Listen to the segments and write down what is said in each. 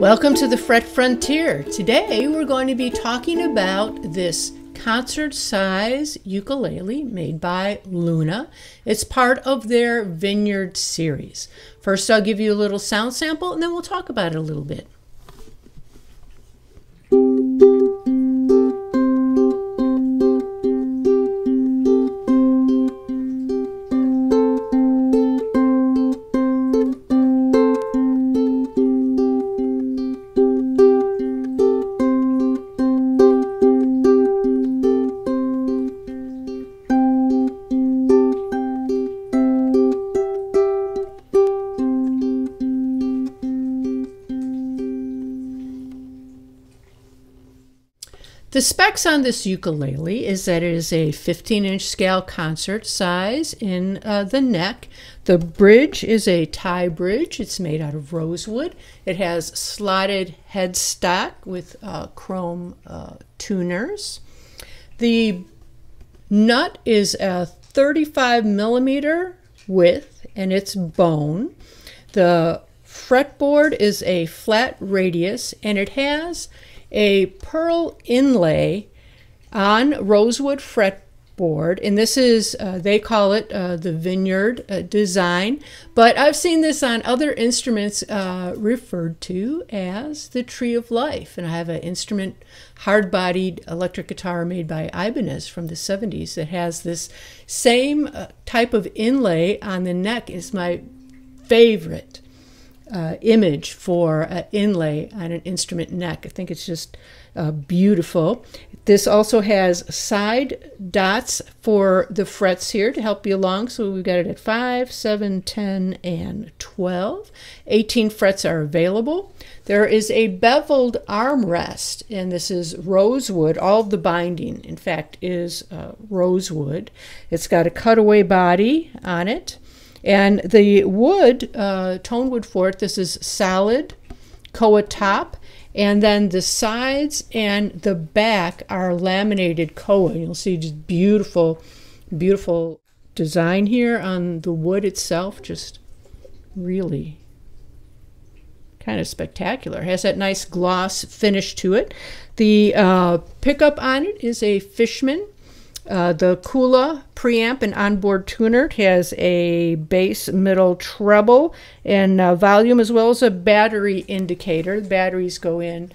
Welcome to the Fret Frontier. Today we're going to be talking about this concert-size ukulele made by Luna. It's part of their Vineyard series. First I'll give you a little sound sample and then we'll talk about it a little bit. The specs on this ukulele is that it is a 15-inch scale concert size in the neck. The bridge is a tie bridge. It's made out of rosewood. It has slotted headstock with chrome tuners. The nut is a 35 millimeter width and it's bone. The fretboard is a flat radius and it has a pearl inlay on rosewood fretboard, and this is, they call it the Vineyard design, but I've seen this on other instruments referred to as the Tree of Life, and I have an instrument, hard-bodied electric guitar made by Ibanez from the 70s that has this same type of inlay on the neck. Is my favorite image for inlay on an instrument neck. I think it's just beautiful. This also has side dots for the frets here to help you along. So we've got it at 5, 7, 10, and 12. 18 frets are available. There is a beveled armrest, and this is rosewood. All of the binding, in fact, is rosewood. It's got a cutaway body on it. And the wood, tone wood for it, this is solid Koa top, and then the sides and the back are laminated Koa. You'll see just beautiful, beautiful design here on the wood itself, just really kind of spectacular. It has that nice gloss finish to it. The pickup on it is a Fishman. The Kula preamp and onboard tuner. It has a bass, middle, treble, and volume, as well as a battery indicator. The batteries go in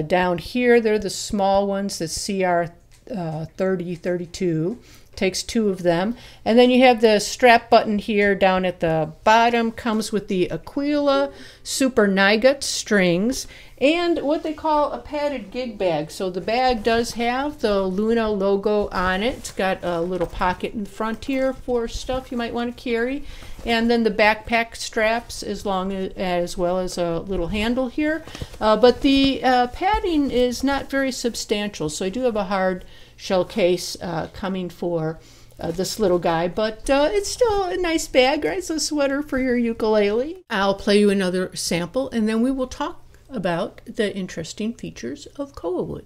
down here. They're the small ones, the CR3032. Takes 2 of them. And then you have the strap button here down at the bottom. Comes with the Aquila Super Nygut strings and what they call a padded gig bag. So the bag does have the Luna logo on it. It's got a little pocket in front here for stuff you might want to carry. And then the backpack straps as well as a little handle here. But the padding is not very substantial. So I do have a hard shell case coming for this little guy, but it's still a nice bag, right? So sweater for your ukulele. I'll play you another sample and then we will talk about the interesting features of Koa wood.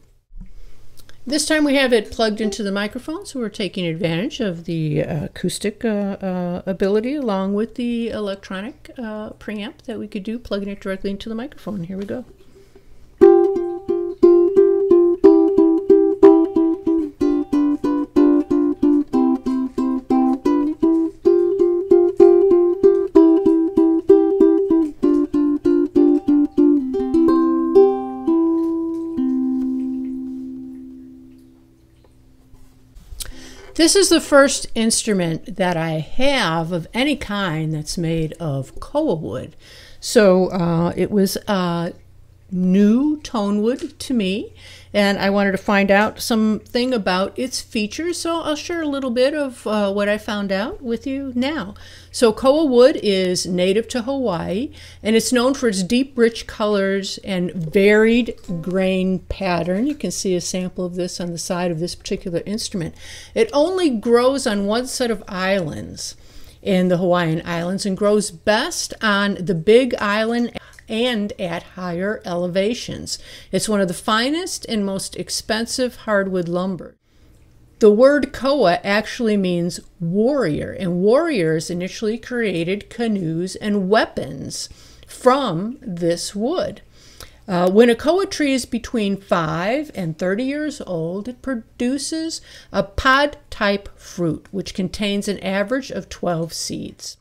This time we have it plugged into the microphone, so we're taking advantage of the acoustic ability along with the electronic preamp that we could do, plugging it directly into the microphone. Here we go. This is the first instrument that I have of any kind that's made of Koa wood. So it was new tone wood to me, and I wanted to find out something about its features, so I'll share a little bit of what I found out with you now. So Koa wood is native to Hawaii, and it's known for its deep, rich colors and varied grain pattern. You can see a sample of this on the side of this particular instrument. It only grows on one set of islands in the Hawaiian Islands and grows best on the Big Island and at higher elevations. It's one of the finest and most expensive hardwood lumber. The word koa actually means warrior, and warriors initially created canoes and weapons from this wood. When a koa tree is between 5 and 30 years old, it produces a pod-type fruit, which contains an average of 12 seeds.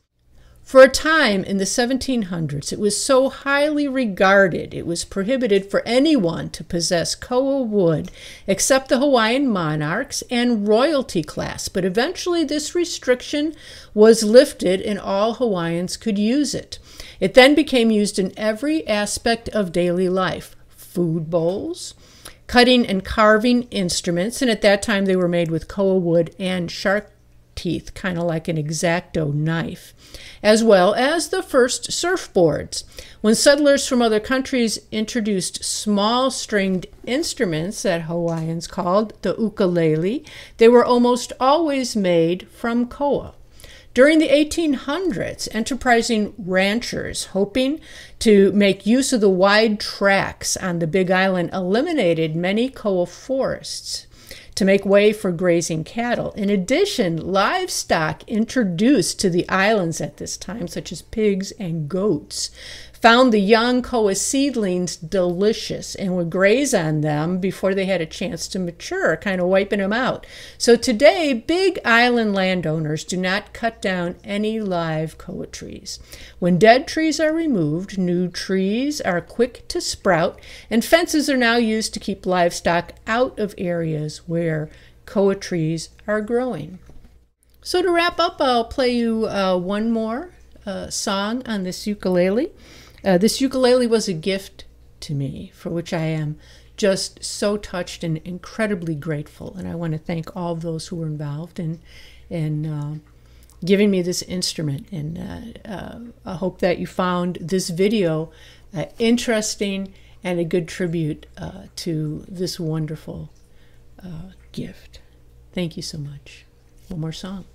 For a time in the 1700s, it was so highly regarded, it was prohibited for anyone to possess koa wood except the Hawaiian monarchs and royalty class. But eventually this restriction was lifted and all Hawaiians could use it. It then became used in every aspect of daily life: food bowls, cutting and carving instruments, and at that time they were made with koa wood and shark teeth, kind of like an X-Acto knife, as well as the first surfboards. When settlers from other countries introduced small stringed instruments that Hawaiians called the ukulele, they were almost always made from koa. During the 1800s, enterprising ranchers, hoping to make use of the wide tracts on the Big Island, eliminated many koa forests to make way for grazing cattle. In addition, livestock introduced to the islands at this time, such as pigs and goats, found the young koa seedlings delicious and would graze on them before they had a chance to mature, kind of wiping them out. So today, Big Island landowners do not cut down any live koa trees. When dead trees are removed, new trees are quick to sprout, and fences are now used to keep livestock out of areas where koa trees are growing. So to wrap up, I'll play you one more song on this ukulele. This ukulele was a gift to me, for which I am just so touched and incredibly grateful. And I want to thank all of those who were involved in giving me this instrument. And I hope that you found this video interesting and a good tribute to this wonderful gift. Thank you so much. One more song.